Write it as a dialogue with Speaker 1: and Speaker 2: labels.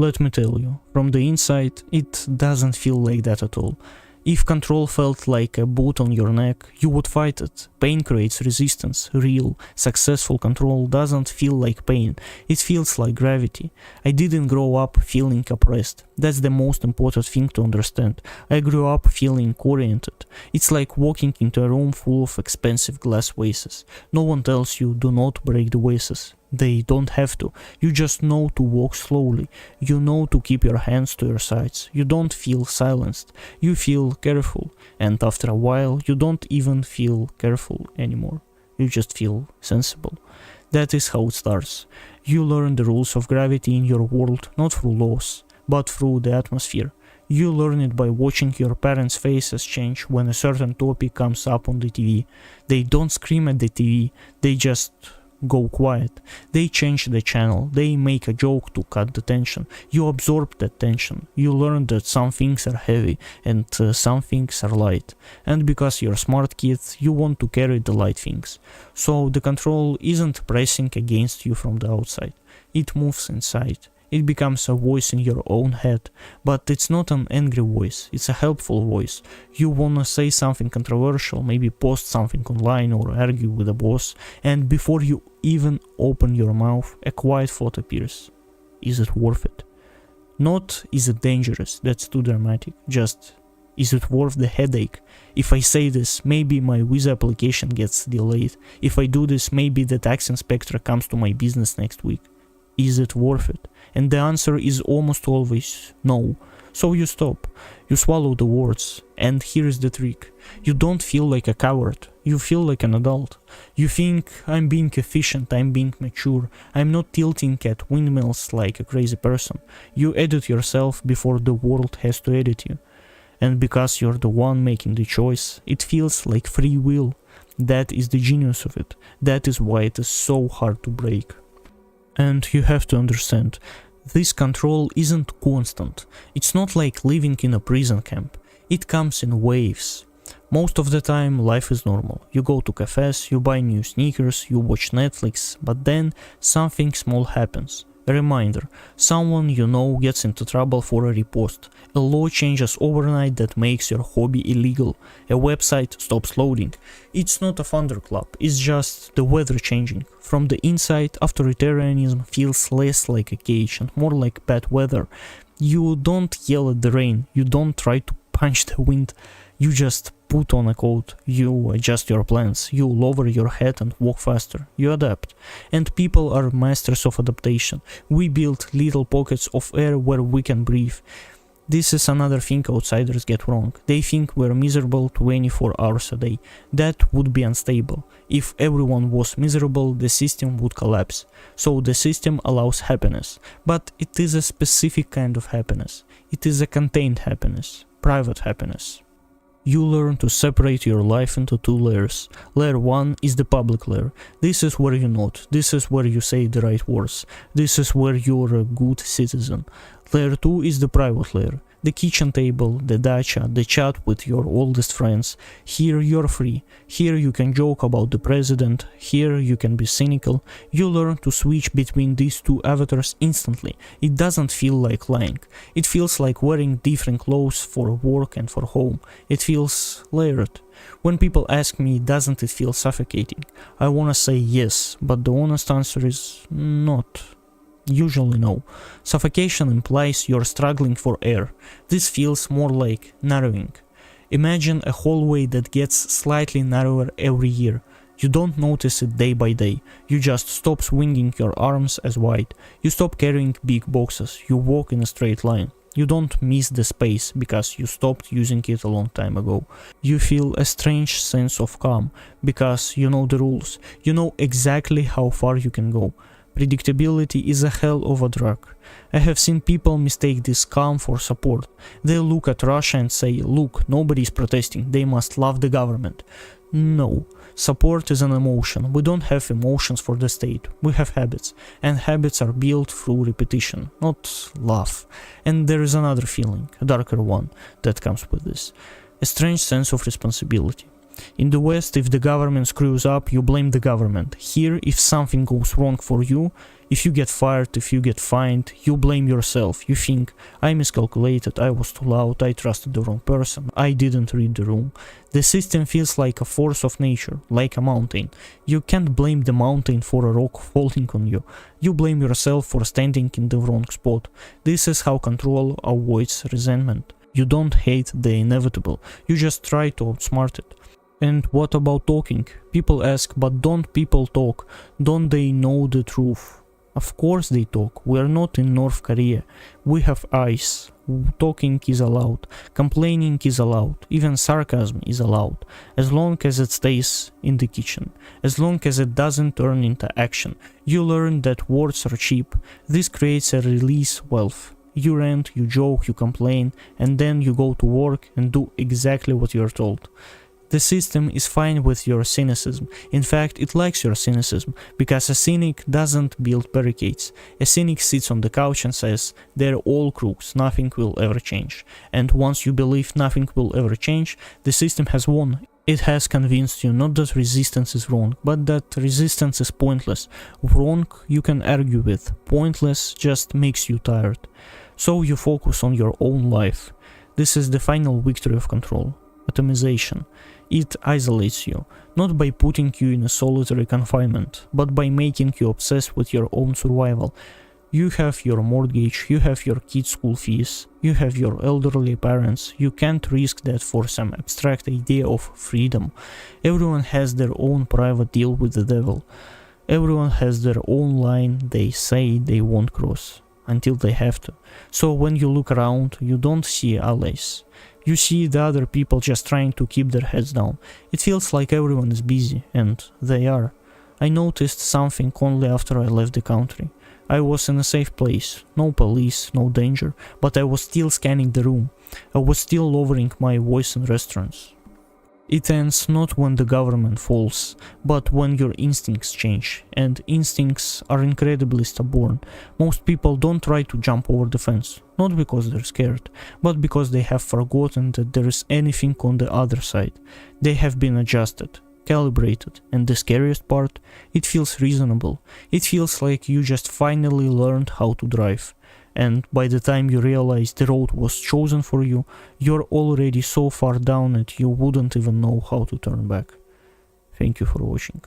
Speaker 1: Let me tell you, from the inside, it doesn't feel like that at all. If control felt like a boot on your neck, you would fight it. Pain creates resistance. Real, successful control doesn't feel like pain. It feels like gravity. I didn't grow up feeling oppressed. That's the most important thing to understand. I grew up feeling oriented. It's like walking into a room full of expensive glass vases. No one tells you do not break the vases. They don't have to. You just know to walk slowly. You know to keep your hands to your sides. You don't feel silenced. You feel careful. And after a while, you don't even feel careful anymore. You just feel sensible. That is how it starts. You learn the rules of gravity in your world not through laws, but through the atmosphere. You learn it by watching your parents' faces change when a certain topic comes up on the TV. They don't scream at the TV, they just go quiet. They change the channel, they make a joke to cut the tension. You absorb that tension. You learn that some things are heavy and some things are light. And because you're a smart kid, you want to carry the light things. So the control isn't pressing against you from the outside. It moves inside. It becomes a voice in your own head, but it's not an angry voice, it's a helpful voice. You wanna say something controversial, maybe post something online or argue with a boss, and before you even open your mouth, a quiet thought appears. Is it worth it? Not is it dangerous, that's too dramatic, just is it worth the headache? If I say this, maybe my visa application gets delayed. If I do this, maybe the tax inspector comes to my business next week. Is it worth it? And the answer is almost always no. So you stop. You swallow the words. And here's the trick. You don't feel like a coward. You feel like an adult. You think, I'm being efficient, I'm being mature, I'm not tilting at windmills like a crazy person. You edit yourself before the world has to edit you. And because you're the one making the choice, it feels like free will. That is the genius of it. That is why it is so hard to break. And you have to understand, this control isn't constant. It's not like living in a prison camp. It comes in waves. Most of the time life is normal. You go to cafes, you buy new sneakers, you watch Netflix, but then something small happens. A reminder, someone you know gets into trouble for a repost. A law changes overnight that makes your hobby illegal. A website stops loading. It's not a thunderclap, it's just the weather changing. From the inside, authoritarianism feels less like a cage and more like bad weather. You don't yell at the rain, you don't try to punch the wind. You just put on a coat, you adjust your plans, you lower your head and walk faster, you adapt. And people are masters of adaptation. We build little pockets of air where we can breathe. This is another thing outsiders get wrong. They think we're miserable 24 hours a day. That would be unstable. If everyone was miserable, the system would collapse. So the system allows happiness. But it is a specific kind of happiness. It is a contained happiness, private happiness. You learn to separate your life into two layers. Layer 1 is the public layer. This is where you nod, this is where you say the right words, this is where you're a good citizen. Layer 2 is the private layer. The kitchen table, the dacha, the chat with your oldest friends. Here you're free. Here you can joke about the president. Here you can be cynical. You learn to switch between these two avatars instantly. It doesn't feel like lying. It feels like wearing different clothes for work and for home. It feels layered. When people ask me, doesn't it feel suffocating? I wanna say yes, but the honest answer is not. Usually no. Suffocation implies you're struggling for air. This feels more like narrowing. Imagine a hallway that gets slightly narrower every year. You don't notice it day by day. You just stop swinging your arms as wide. You stop carrying big boxes. You walk in a straight line. You don't miss the space because you stopped using it a long time ago. You feel a strange sense of calm because you know the rules. You know exactly how far you can go. Predictability is a hell of a drug. I have seen people mistake this calm for support. They look at Russia and say, look, nobody is protesting, they must love the government. No, support is an emotion. We don't have emotions for the state, we have habits. And habits are built through repetition, not love. And there is another feeling, a darker one, that comes with this. A strange sense of responsibility. In the West, if the government screws up, you blame the government. Here, if something goes wrong for you, if you get fired, if you get fined, you blame yourself. You think, I miscalculated, I was too loud, I trusted the wrong person, I didn't read the room. The system feels like a force of nature, like a mountain. You can't blame the mountain for a rock falling on you. You blame yourself for standing in the wrong spot. This is how control avoids resentment. You don't hate the inevitable, you just try to outsmart it. And what about talking? People ask, but don't people talk? Don't they know the truth? Of course they talk. We are not in North Korea. We have eyes. Talking is allowed. Complaining is allowed. Even sarcasm is allowed. As long as it stays in the kitchen. As long as it doesn't turn into action. You learn that words are cheap. This creates a release wealth. You rant, you joke, you complain, and then you go to work and do exactly what you're told. The system is fine with your cynicism. In fact, it likes your cynicism, because a cynic doesn't build barricades. A cynic sits on the couch and says, they're all crooks, nothing will ever change. And once you believe nothing will ever change, the system has won. It has convinced you not that resistance is wrong, but that resistance is pointless. Wrong you can argue with, pointless just makes you tired. So you focus on your own life. This is the final victory of control. Atomization. It isolates you, not by putting you in a solitary confinement, but by making you obsessed with your own survival. You have your mortgage, you have your kids' school fees, you have your elderly parents. You can't risk that for some abstract idea of freedom. Everyone has their own private deal with the devil. Everyone has their own line they say they won't cross, until they have to. So when you look around, you don't see allies. You see the other people just trying to keep their heads down. It feels like everyone is busy, and they are. I noticed something only after I left the country. I was in a safe place, no police, no danger, but I was still scanning the room. I was still lowering my voice in restaurants. It ends not when the government falls, but when your instincts change, and instincts are incredibly stubborn. Most people don't try to jump over the fence, not because they're scared, but because they have forgotten that there is anything on the other side. They have been adjusted, calibrated, and the scariest part, it feels reasonable. It feels like you just finally learned how to drive. And by the time you realize the road was chosen for you, you're already so far down that you wouldn't even know how to turn back. Thank you for watching.